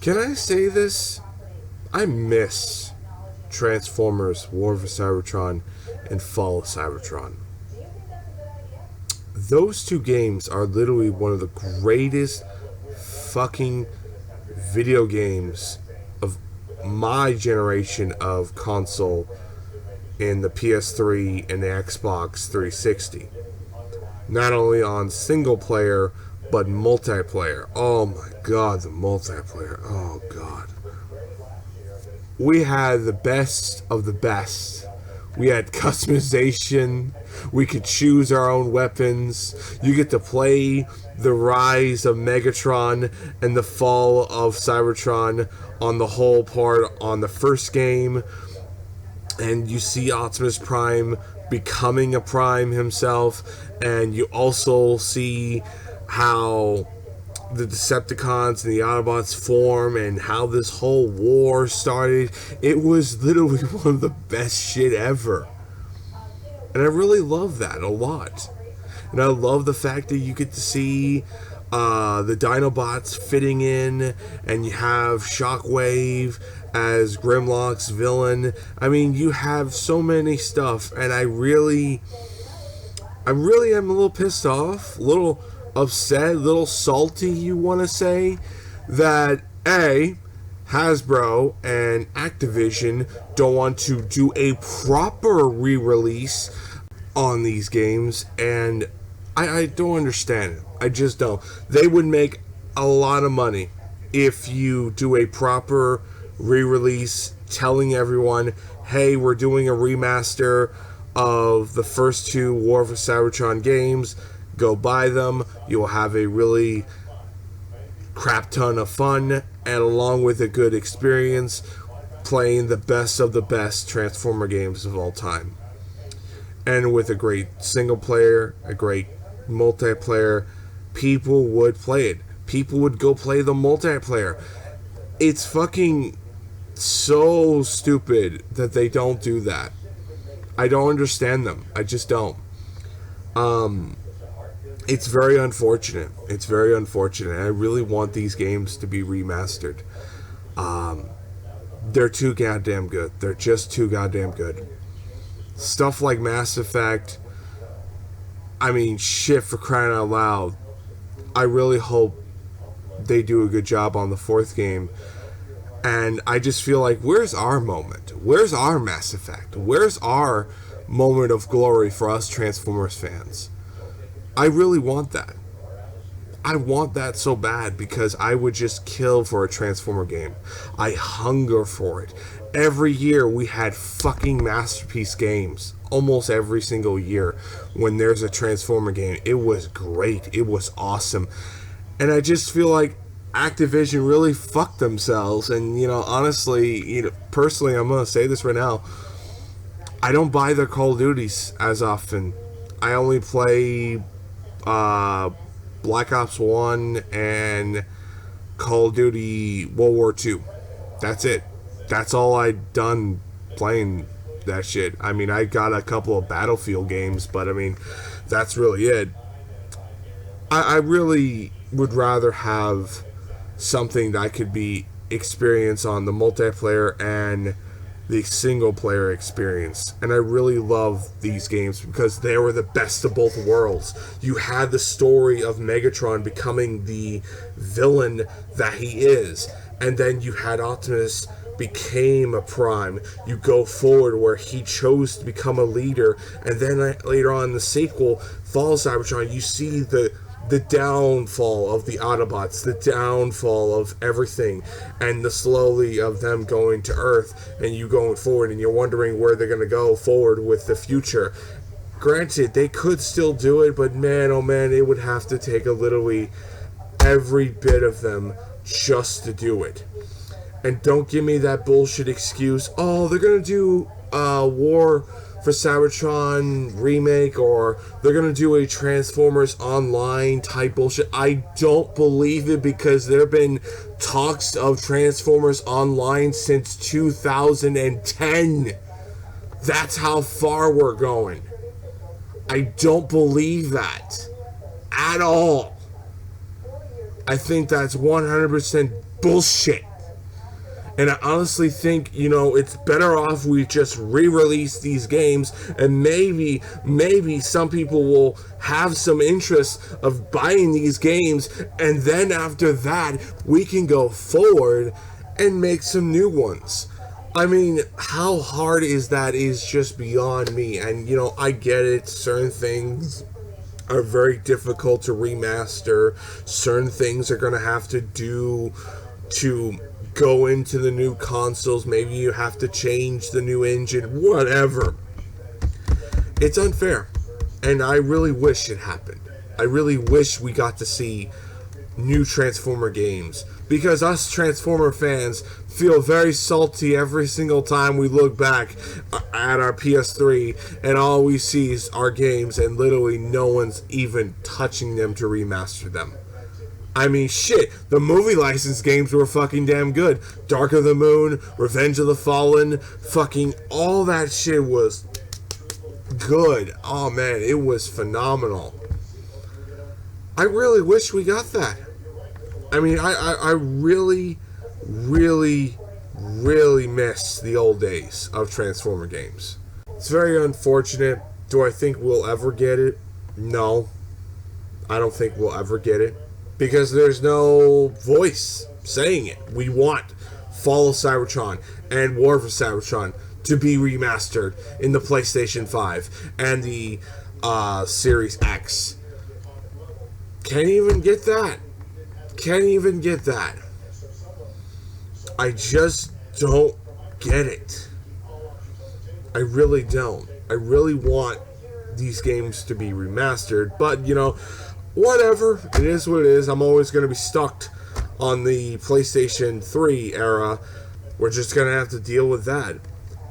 Can I say this? I miss Transformers War for Cybertron and Fall of Cybertron. Those two games are literally one of the greatest fucking video games of my generation of console in the PS3 and the Xbox 360. Not only on single player, but multiplayer. Oh my god, the multiplayer. Oh god. We had the best of the best. We had customization. We could choose our own weapons. You get to play the rise of Megatron and the fall of Cybertron on the whole part on the first game. And you see Optimus Prime becoming a Prime himself. And you also see how the Decepticons and the Autobots form and how this whole war started. It was literally one of the best shit ever. And I really love that a lot. And I love the fact that you get to see the Dinobots fitting in, and you have Shockwave as Grimlock's villain. I mean, you have so many stuff, and I really am a little pissed off, a little upset, a little salty, you want to say, that Hasbro and Activision don't want to do a proper re-release on these games, and I don't understand it. I just don't. They would make a lot of money if you do a proper re-release telling everyone, hey, we're doing a remaster of the first two War for Cybertron games. Go buy them. You'll have a really crap ton of fun, and along with a good experience playing the best of the best Transformer games of all time. And with a great single player, a great multiplayer, people would play it. People would go play the multiplayer. It's fucking so stupid that they don't do that. I don't understand them. I just don't. It's very unfortunate. It's very unfortunate. I really want these games to be remastered. They're too goddamn good. They're just too goddamn good. Stuff like Mass Effect, I mean, shit, for crying out loud. I really hope they do a good job on the fourth game. And I just feel like, where's our moment? Where's our Mass Effect? Where's our moment of glory for us Transformers fans? I really want that. I want that so bad, because I would just kill for a Transformer game. I hunger for it. Every year we had fucking masterpiece games. Almost every single year when there's a Transformer game. It was great. It was awesome. And I just feel like Activision really fucked themselves. And, honestly, personally, I'm going to say this right now. I don't buy their Call of Duties as often. I only play Black Ops 1 and Call of Duty World War II. That's it. That's all I've done playing that shit. I mean, I got a couple of Battlefield games, but I mean, that's really it. I really would rather have something that I could be experience on the multiplayer and the single player experience. And I really love these games because they were the best of both worlds. You had the story of Megatron becoming the villain that he is, and then you had Optimus became a Prime. You go forward where he chose to become a leader, and then later on in the sequel, Fall of Cybertron, you see the downfall of the Autobots, the downfall of everything, and the slowly of them going to Earth, and you going forward, and you're wondering where they're going to go forward with the future. Granted, they could still do it, but man, oh man, it would have to take literally every bit of them just to do it. And don't give me that bullshit excuse, oh, they're going to do War for Cybertron remake, or they're going to do a Transformers Online type bullshit. I don't believe it, because there have been talks of Transformers Online since 2010. That's how far we're going. I don't believe that at all. I think that's 100% bullshit. And I honestly think, it's better off we just re-release these games, and maybe some people will have some interest of buying these games, and then after that, we can go forward and make some new ones. I mean, how hard is that is just beyond me. And, I get it. Certain things are very difficult to remaster. Certain things are going to have to do to go into the new consoles. Maybe you have to change the new engine, whatever. It's unfair. And I really wish it happened. I really wish we got to see new Transformer games, because us Transformer fans feel very salty every single time we look back at our PS3 and all we see is our games, and literally no one's even touching them to remaster them. I mean, shit, the movie license games were fucking damn good. Dark of the Moon, Revenge of the Fallen, fucking all that shit was good. Oh man, it was phenomenal. I really wish we got that. I mean, I really, really, really miss the old days of Transformer games. It's very unfortunate. Do I think we'll ever get it? No. I don't think we'll ever get it. Because there's no voice saying it. We want Fall of Cybertron and War for Cybertron to be remastered in the PlayStation 5 and the Series X. Can't even get that. Can't even get that. I just don't get it. I really don't. I really want these games to be remastered, but whatever. It is what it is. I'm always going to be stuck on the PlayStation 3 era. We're just going to have to deal with that.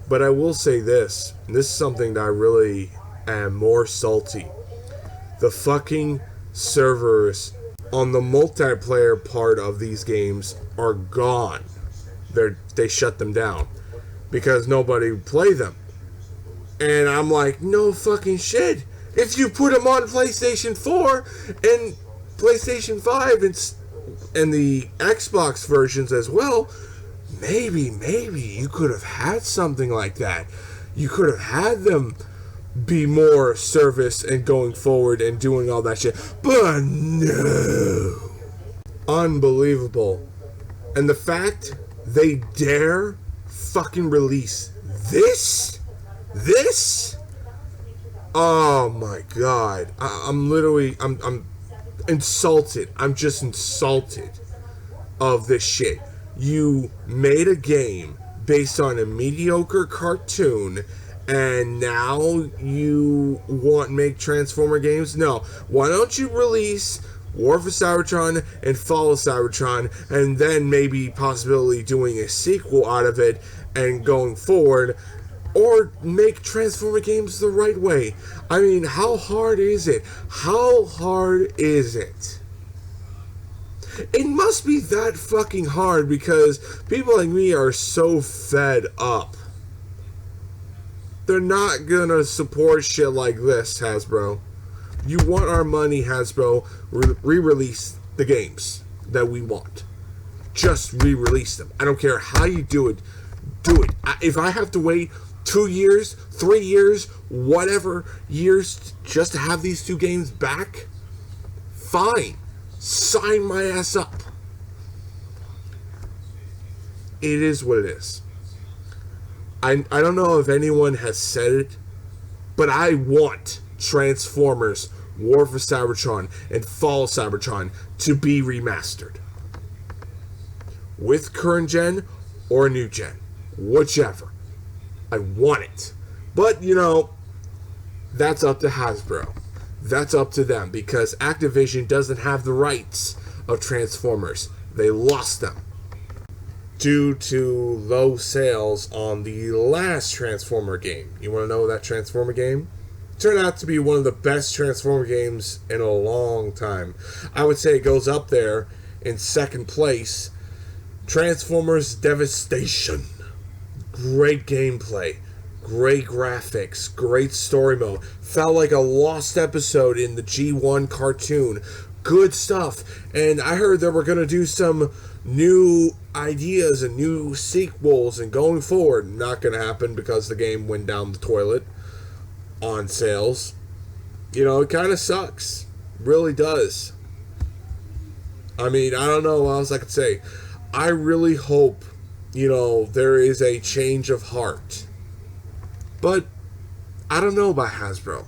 But I will say this, and this is something that I really am more salty. The fucking servers on the multiplayer part of these games are gone. They shut them down because nobody play them. And I'm like, no fucking shit. If you put them on PlayStation 4 and PlayStation 5 and the Xbox versions as well, maybe you could have had something like that. You could have had them be more service and going forward and doing all that shit. But no. Unbelievable. And the fact they dare fucking release this? Oh my god. I'm literally, I'm insulted. I'm just insulted of this shit. You made a game based on a mediocre cartoon, and now you want to make Transformer games? No. Why don't you release War for Cybertron and Fall of Cybertron, and then maybe possibly doing a sequel out of it and going forward, or make Transformer games the right way? I mean, how hard is it? How hard is it? It must be that fucking hard, because people like me are so fed up. They're not gonna support shit like this, Hasbro. You want our money, Hasbro. Re-release the games that we want. Just re-release them. I don't care how you do it. Do it. If I have to wait 2 years, 3 years, whatever years just to have these two games back, fine. Sign my ass up. It is what it is. I don't know if anyone has said it, but I want Transformers, War for Cybertron, and Fall of Cybertron to be remastered. With current gen or new gen. Whichever. I want it. But, that's up to Hasbro. That's up to them, because Activision doesn't have the rights of Transformers. They lost them due to low sales on the last Transformer game. You want to know that Transformer game? It turned out to be one of the best Transformer games in a long time. I would say it goes up there in second place. Transformers Devastation. Great gameplay. Great graphics, great story mode. Felt like a lost episode in the G1 cartoon. Good stuff. And I heard that we're going to do some new ideas and new sequels and going forward. Not going to happen because the game went down the toilet on sales. You know, it kind of sucks. Really does. I mean, I don't know what else I could say. I really hope, there is a change of heart. But I don't know about Hasbro.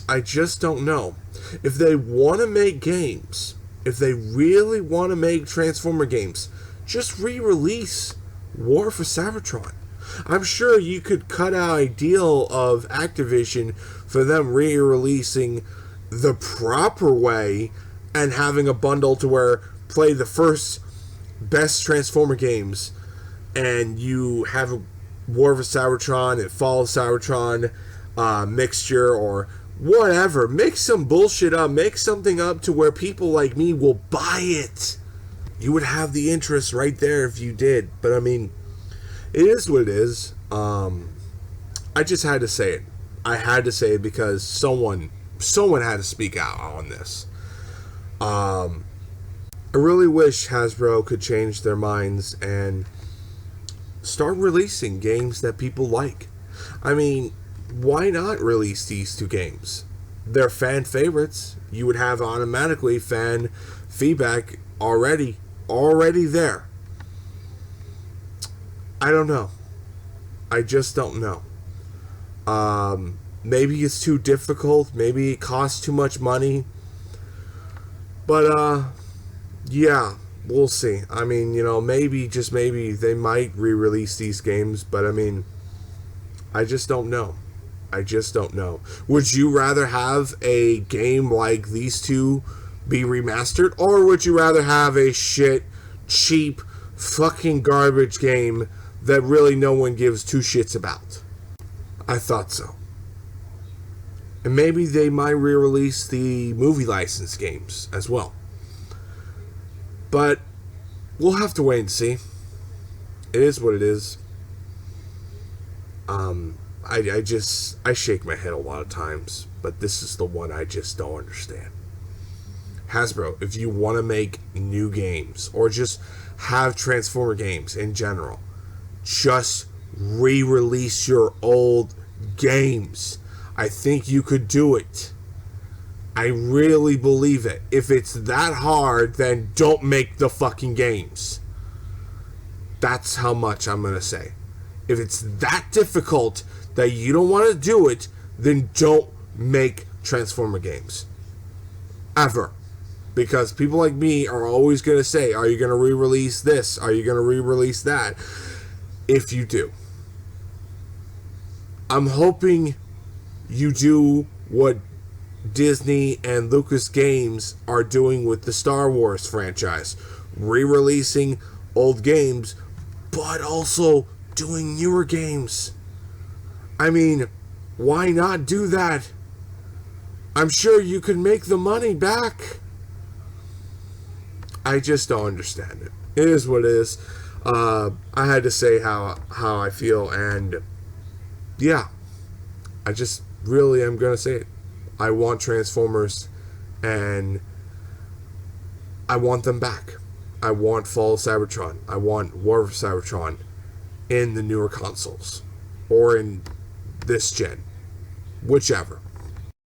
I just don't know. If they want to make games, if they really want to make Transformer games, just re-release War for Cybertron. I'm sure you could cut out a deal of Activision for them re-releasing the proper way and having a bundle to where play the first best Transformer games and you have a War for Cybertron and Fall of Cybertron mixture or whatever. Make some bullshit up. Make something up to where people like me will buy it. You would have the interest right there if you did. But I mean, it is what it is. I just had to say it. I had to say it because someone had to speak out on this. I really wish Hasbro could change their minds and start releasing games that people like. I mean, why not release these two games? They're fan favorites. You would have automatically fan feedback already there. I don't know. I just don't know. Maybe it's too difficult. Maybe it costs too much money. But, yeah, we'll see. I mean, maybe, just maybe, they might re-release these games. But, I mean, I just don't know. I just don't know. Would you rather have a game like these two be remastered? Or would you rather have a shit, cheap, fucking garbage game that really no one gives two shits about? I thought so. And maybe they might re-release the movie license games as well. But we'll have to wait and see. It is what it is. I shake my head a lot of times, but this is the one I just don't understand. Hasbro, if you want to make new games or just have Transformer games in general, just re-release your old games. I think you could do it. I really believe it. If it's that hard, then don't make the fucking games. That's how much I'm going to say. If it's that difficult that you don't want to do it, then don't make Transformer games. Ever. Because people like me are always going to say, are you going to re-release this? Are you going to re-release that? If you do. I'm hoping you do what Disney and Lucas Games are doing with the Star Wars franchise. Re-releasing old games, but also doing newer games. I mean, why not do that? I'm sure you could make the money back. I just don't understand it. It is what it is. I had to say how I feel, and yeah, I just really am going to say it. I want Transformers, and I want them back. I want Fall of Cybertron. I want War of Cybertron in the newer consoles, or in this gen, whichever.